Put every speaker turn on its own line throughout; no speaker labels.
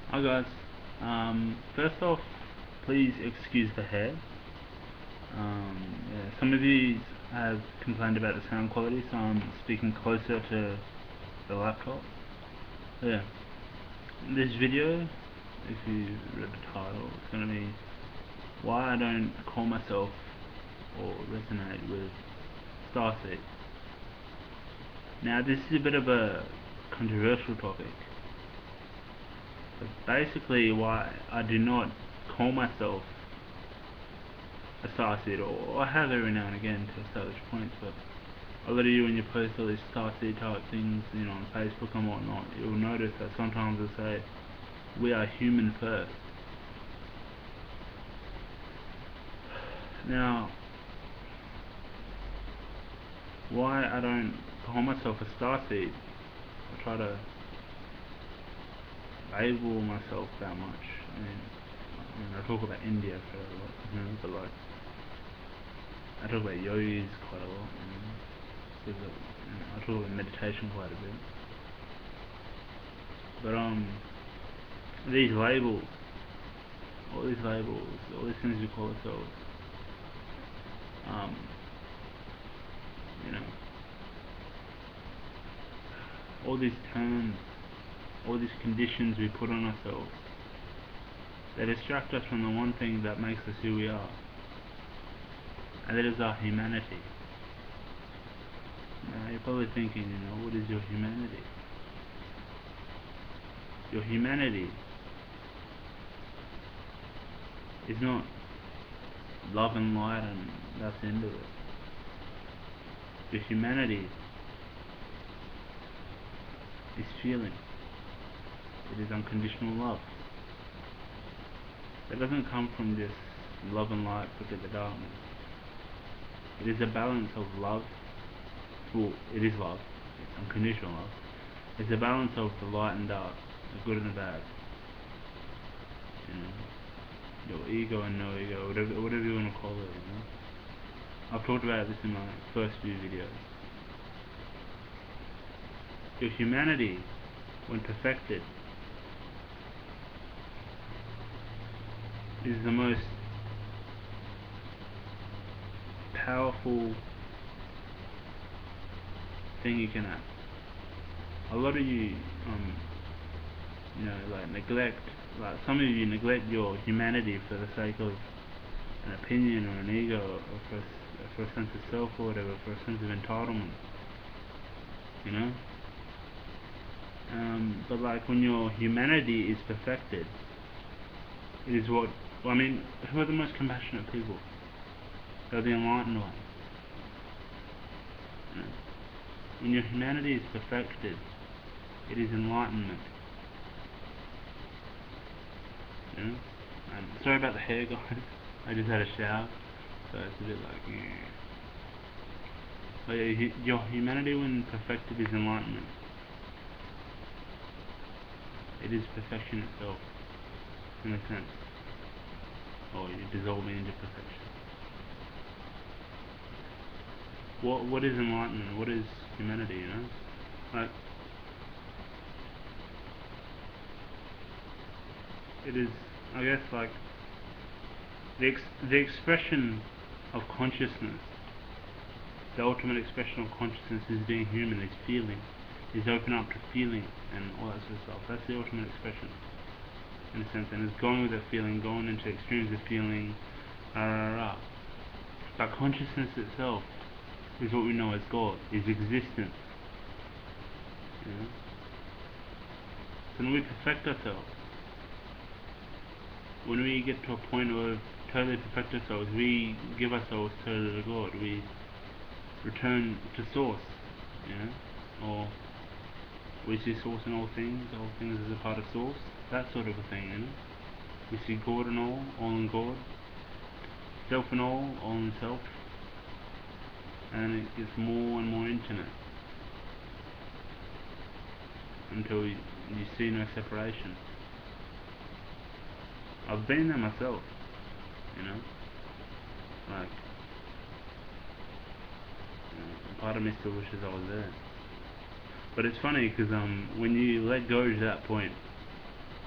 Hi guys. First off, please excuse the hair. Some of you have complained about the sound quality, so I'm speaking closer to the laptop. Yeah. This video, if you read the title, it's going to be why I don't call myself or resonate with starseed. Now, this is a bit of a controversial topic. But basically, why I do not call myself a starseed, or I have every now and again to establish points, but a lot of you when you post all these starseed type things, on Facebook and whatnot, you'll notice that sometimes they'll say, we are human first. Now, why I don't call myself a starseed, I try to label myself that much. I talk about India for a lot, but like, I talk about yogis quite a lot, I talk about meditation quite a bit. But these labels, all these things we call ourselves, all these terms, all these conditions we put on ourselves, they distract us from the one thing that makes us who we are, and that is our humanity. Now you're probably thinking, what is your humanity? Your humanity is not love and light and that's the end of it. Your humanity is feeling. It is unconditional love. It doesn't come from just love and light, forget the darkness. It is a balance of love. Well, it is love. It's unconditional love. It's a balance of the light and dark, the good and the bad. Your ego and no ego, whatever you want to call it. I've talked about this in my first few videos. Your humanity, when perfected, is the most powerful thing you can have. A lot of you, neglect, some of you neglect your humanity for the sake of an opinion or an ego, or for a sense of self or whatever, for a sense of entitlement. But when your humanity is perfected, it is what, who are the most compassionate people? They're the enlightened ones. When your humanity is perfected, it is enlightenment. Sorry about the hair, guys. I just had a shower, so it's a bit But yeah, your humanity when perfected is enlightenment. It is perfection itself, in a sense. Or you're dissolving into perfection. What is enlightenment? What is humanity, it is, I guess, the expression of consciousness. The ultimate expression of consciousness is being human, is feeling, is open up to feeling and all that sort of stuff. That's the ultimate expression, in a sense, and it's going with that feeling, going into extremes of feeling, But consciousness itself is what we know as God, is existence. So when we perfect ourselves, when we get to a point where we totally perfect ourselves, we give ourselves totally to God. We return to source, or we see source in all things as a part of source, that sort of a thing, We see God in all in God, self in all in self, and it gets more and more intimate until you see no separation. I've been there myself, part of me still wishes I was there. But it's funny because when you let go to that point,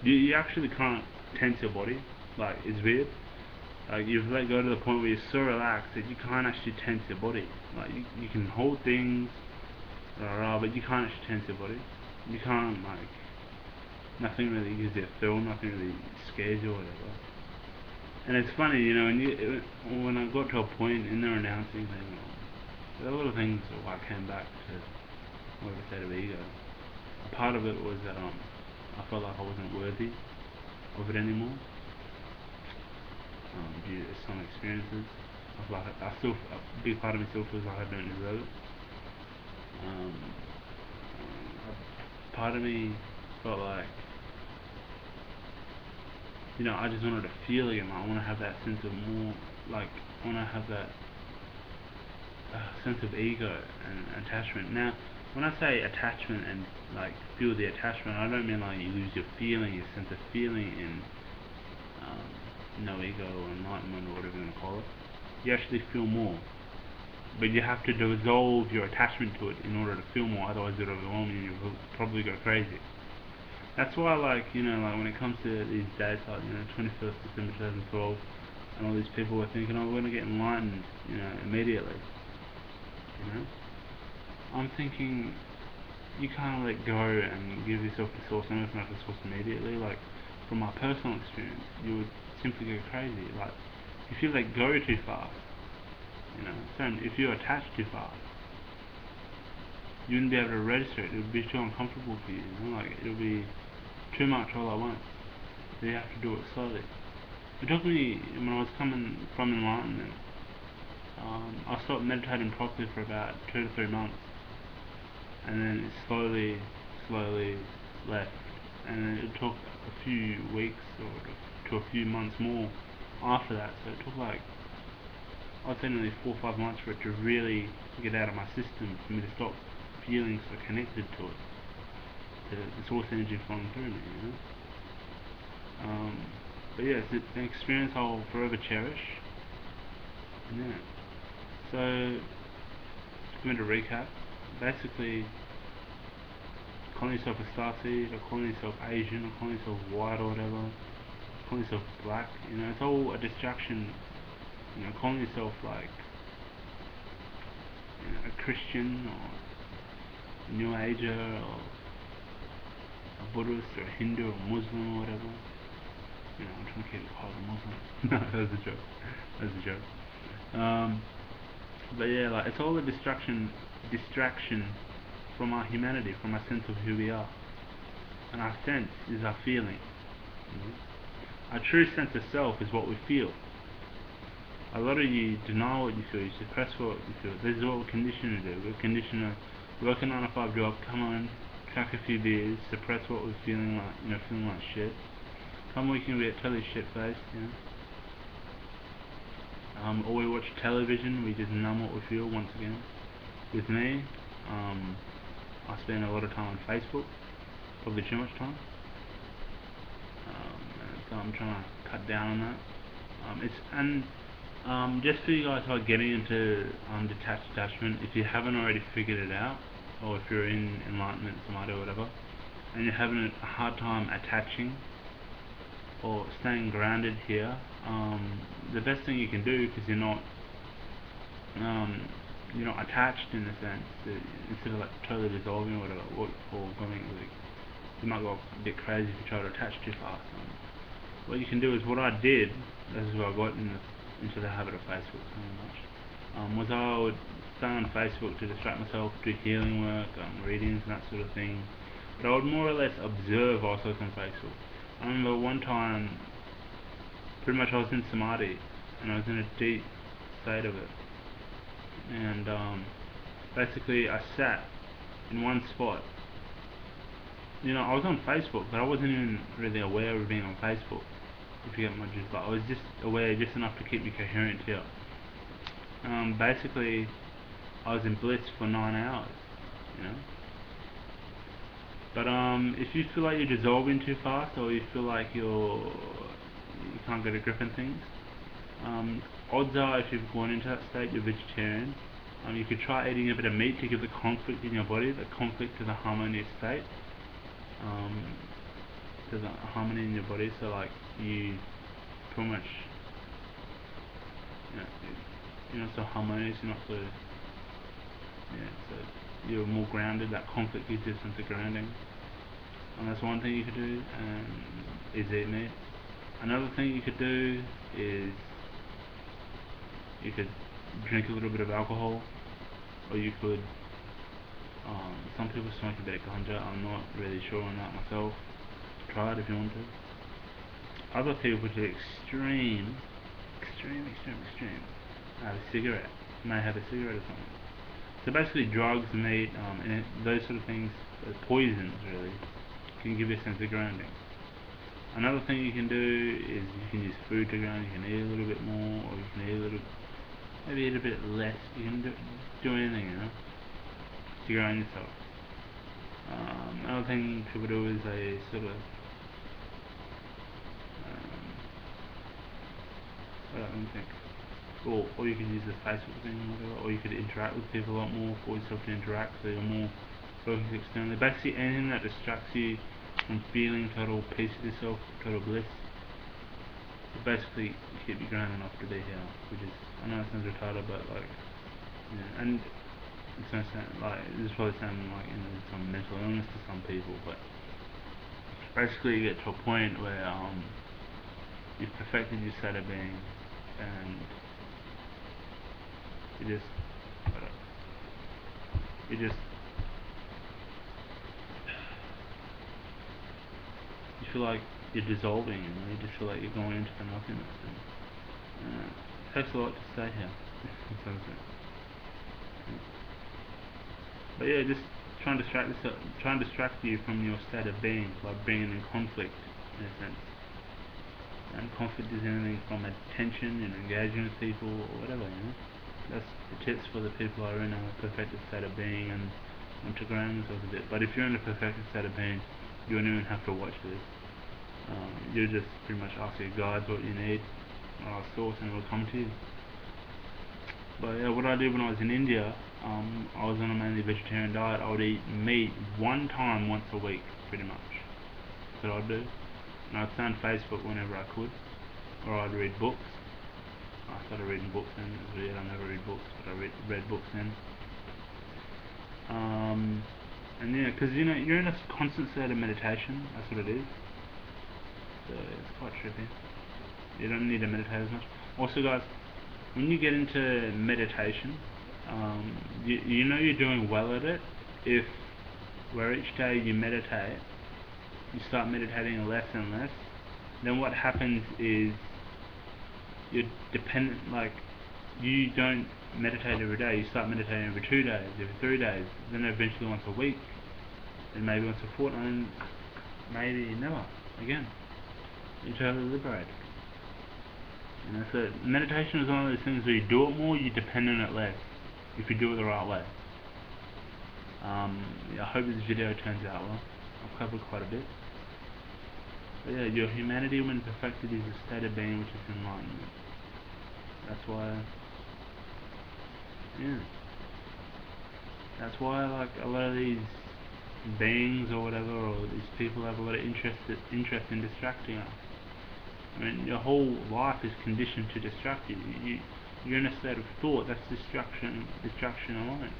You actually can't tense your body. Like, it's weird. Like, you've let go to the point where you're so relaxed that you can't actually tense your body. Like, you can hold things, but you can't actually tense your body. You can't, like, nothing really gives you a thrill, nothing really scares you or whatever. And it's funny, you know, when I got to a point in the renouncing thing, there were a lot of things that why I came back to what I said of ego. A part of it was that I felt like I wasn't worthy of it anymore, due to some experiences. I feel like a big part of me still feels like I don't deserve it. Um, a part of me felt like, you know, I just wanted to feel again. I want to have that sense of more, like, I want to have that sense of ego and attachment. Now, when I say attachment and like feel the attachment, I don't mean like you lose your feeling, your sense of feeling in no ego or enlightenment or whatever you want to call it. You actually feel more, but you have to dissolve your attachment to it in order to feel more. Otherwise, it'll overwhelm you. You'll probably go crazy. That's why, like, you know, like when it comes to these dates, like, you know, 21st December 2012, and all these people were thinking, oh, we're gonna get enlightened, you know, immediately. You know, I'm thinking you can't let go and give yourself the source and open up the source immediately. Like, from my personal experience, you would simply go crazy. Like, if you let go too fast, you know, so if you attach too fast, you wouldn't be able to register it. It would be too uncomfortable for you. You know, like, it'll be too much all at once. So you have to do it slowly. It took me, when I was coming from enlightenment, I stopped meditating properly for about 2 to 3 months, and then it slowly left, and then it took a few weeks or to a few months more after that. So it took like, I'd say nearly 4 or 5 months for it to really get out of my system, for me to stop feeling so connected to it, the source energy flowing through me, you know. But yeah, it's an experience I'll forever cherish. Yeah. So, I'm going to recap. Basically, calling yourself a starseed, or calling yourself Asian, or calling yourself white or whatever, calling yourself black, you know, it's all a distraction. You know, calling yourself like, you know, a Christian or a New Ager or a Buddhist or a Hindu or Muslim or whatever. You know, I'm trying to keep it quiet, Muslim. No, that was a joke. That was a joke. But yeah, like, it's all a distraction from our humanity, from our sense of who we are. And our sense is our feeling. You know? Our true sense of self is what we feel. A lot of you deny what you feel, you suppress what you feel. This is what we're conditioned to do. We're conditioned to work a 9 to 5 job, come on, crack a few beers, suppress what we're feeling like, you know, feeling like shit. Come weekend we get totally shit faced, you know. Or we watch television, we just numb what we feel once again. With me, I spend a lot of time on Facebook, probably too much time. So I'm trying to cut down on that. Just for you guys who are getting into detached attachment, if you haven't already figured it out, or if you're in enlightenment, samadhi or whatever, and you're having a hard time attaching or staying grounded here, the best thing you can do, because you're not attached in the sense that instead of like totally dissolving or whatever, or going like, you might go a bit crazy if you try to attach too fast. What you can do is what I did. This is where I got into the habit of Facebook so much. Was I would stay on Facebook to distract myself, do healing work, readings and that sort of thing. But I would more or less observe also on Facebook. I remember one time, pretty much I was in samadhi, and I was in a deep state of it. And basically I sat in one spot. You know, I was on Facebook, but I wasn't even really aware of being on Facebook, if you get my drift. But I was just aware, just enough to keep me coherent here. Basically, I was in bliss for 9 hours, you know. But if you feel like you're dissolving too fast, or you feel like you can't get a grip on things, odds are if you've gone into that state, you're vegetarian. You could try eating a bit of meat to give the conflict in your body, the conflict to the harmonious state. there's a harmony in your body, so like you pretty much, you know, you're not so harmonious, you're not so, yeah, so you're more grounded. That conflict gives you a sense of grounding, and that's one thing you could do, is eat meat. Another thing you could do is you could drink a little bit of alcohol, or you could, some people smoke a bit of ganja. I'm not really sure on that myself. Try it if you want to. Other people do extreme, have a cigarette. May have a cigarette or something. So basically drugs, meat, and those sort of things, poisons really, can give you a sense of grounding. Another thing you can do is you can use food to ground. You can eat a little bit more, or you can eat a little, maybe eat a bit less. You can do anything, you know, to ground yourself. Another thing people do is they sort of, let me think. Or you could use the Facebook thing, or whatever, or you could interact with people a lot more, force yourself to interact, so you're more focused externally. Basically anything that distracts you from feeling total peace with yourself, total bliss, will basically keep you grounded enough to be here. Which is, I know it sounds retarded, but like, you know, and it's not sound, like, this is probably sounding like, you know, some mental illness to some people, but basically you get to a point where you've perfected your state of being, and you feel like you're dissolving, you know, you just feel like you're going into the nothingness, and it takes a lot to stay here. But yeah, just try and distract you from your state of being by bringing in conflict, in a sense. And conflict is anything from attention, you know, engaging with people, or whatever, you know. That's the tips for the people who are in a perfected state of being and want to ground themselves a bit. But if you're in a perfected state of being, you don't even have to watch this. You just pretty much ask your guides what you need, or source, and it will come to you. But yeah, what I did when I was in India, I was on a mainly vegetarian diet. I would eat meat one time once a week, pretty much. That's what I'd do. And I'd stay on Facebook whenever I could, or I'd read books. I started reading books then. It was weird, I never read books, but I read books then. And yeah, because you know, you're in a constant state of meditation. That's what it is. So it's quite trippy. You don't need to meditate as much. Also, guys, when you get into meditation, you know you're doing well at it if, where each day you meditate, you start meditating less and less. Then what happens is you're dependent, like, you don't meditate every day, you start meditating every 2 days, every 3 days, then eventually once a week, then maybe once a fortnight, and maybe never again. You're totally liberated. You know, so meditation is one of those things where you do it more, you depend on it less, if you do it the right way. Yeah, I hope this video turns out well. I've covered quite a bit. But yeah, your humanity when perfected is a state of being which is enlightenment. That's why, yeah. That's why, like, a lot of these beings or whatever, or these people have a lot of interest in distracting us. I mean, your whole life is conditioned to distract you. You're in a state of thought. That's distraction alone.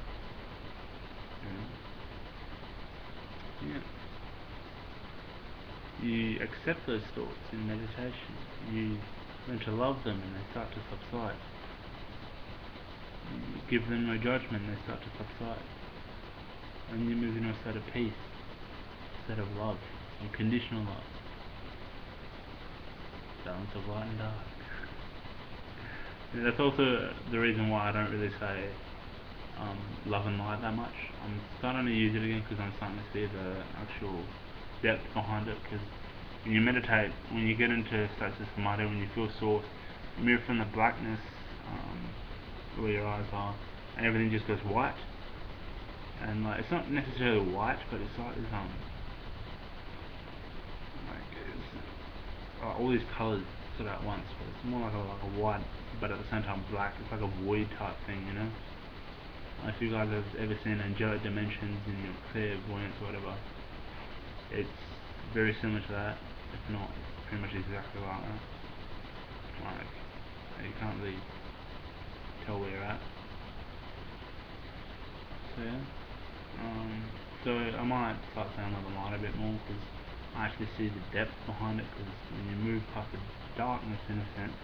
Yeah. You accept those thoughts in meditation. You learn to love them, and they start to subside. You give them no judgment, and they start to subside. And you move into a state of peace, a state of love, unconditional love. Balance of light and dark. Yeah, that's also the reason why I don't really say love and light that much. I'm starting to use it again because I'm starting to see the actual depth behind it. Because when you meditate, when you get into states of samadhi, when you feel source, you move from the blackness where your eyes are, and everything just goes white. And like, it's not necessarily white, but it's like this, all these colours sort of at once, but it's more like a white, but at the same time black. It's like a void type thing, you know. If you guys have ever seen angelic dimensions in your clairvoyance or whatever, it's very similar to that. If not, it's pretty much exactly like that. Like, you can't really tell where you're at. So yeah. So I might start saying another line a bit more because I actually see the depth behind it. Because when you move past the darkness, in a sense,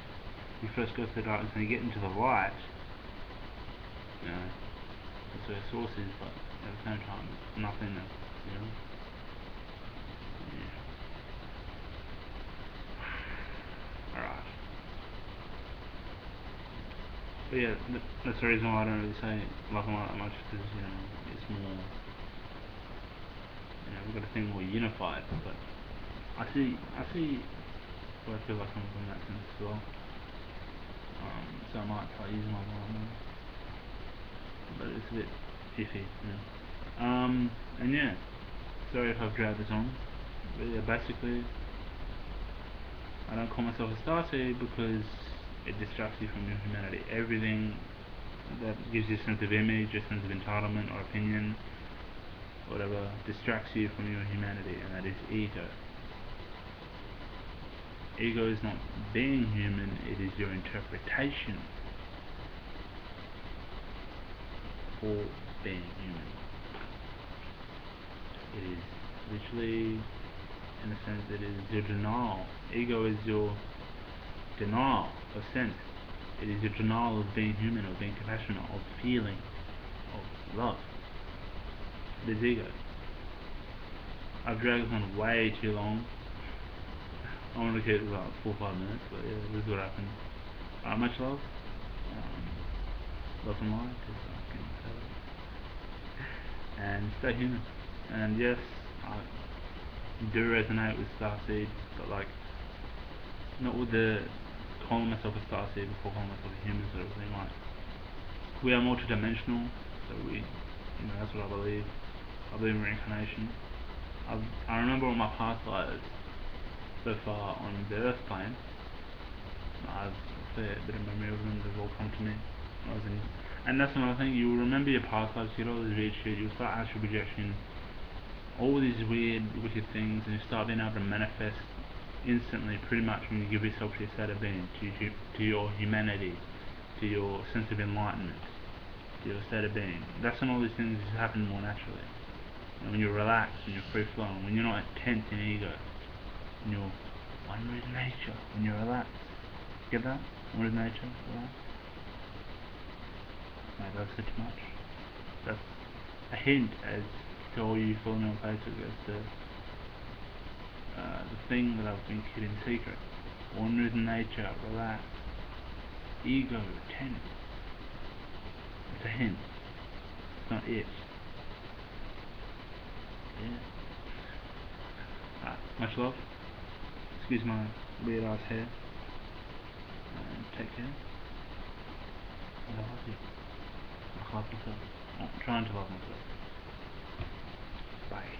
you first go through the darkness and you get into the light. You know, that's where source is, but at the same time, nothingness. You know. Yeah. Alright. But yeah, that's the reason why I don't really say love and light that much, because you know it's more. You know, we've got a thing more unified, but I see where I feel like I'm from that sense as well. So I might try using my light more, but it's a bit iffy. You know. And yeah, sorry if I've dragged this on, but yeah, basically, I don't call myself a starseed because it distracts you from your humanity. Everything that gives you a sense of image, a sense of entitlement or opinion, whatever, distracts you from your humanity, and that is ego. Ego is not being human, it is your interpretation for being human. It is literally, in a sense, it is your denial. Ego is your denial of sense. It is your denial of being human, of being compassionate, of feeling, of love. It is ego. I've dragged this on way too long. I want to keep it about 4 or 5 minutes, but yeah, this is what happened. Much love. Love and light, as I can say. And stay human. And yes, I do resonate with starseed, but like, not with the calling myself a starseed before calling myself a human sort of thing. Like, we are multidimensional, so that's what I believe. I believe in reincarnation. I remember all my past lives so far on the Earth plane. I've a fair bit of memory of them. They've all come to me. And that's another thing. You'll remember your past lives. You get all this weird shit. You'll start astral projection, all these weird, wicked things, and you start being able to manifest instantly, pretty much, when you give yourself to your state of being, to your humanity, to your sense of enlightenment, to your state of being. That's when all these things happen more naturally. And when you're relaxed, when you're free flowing, when you're not tense in ego, when you're one with nature, when you're relaxed. Get that? One with nature, relaxed. Maybe I've said too much. That's a hint as to all you female places as to the thing that I've been keeping secret. One with nature, relaxed. Ego, tense. It's a hint. It's not it. Yeah. Alright, much love. Excuse my weird ass hair. And take care. And I love you. I love myself. I'm trying to love myself. Bye.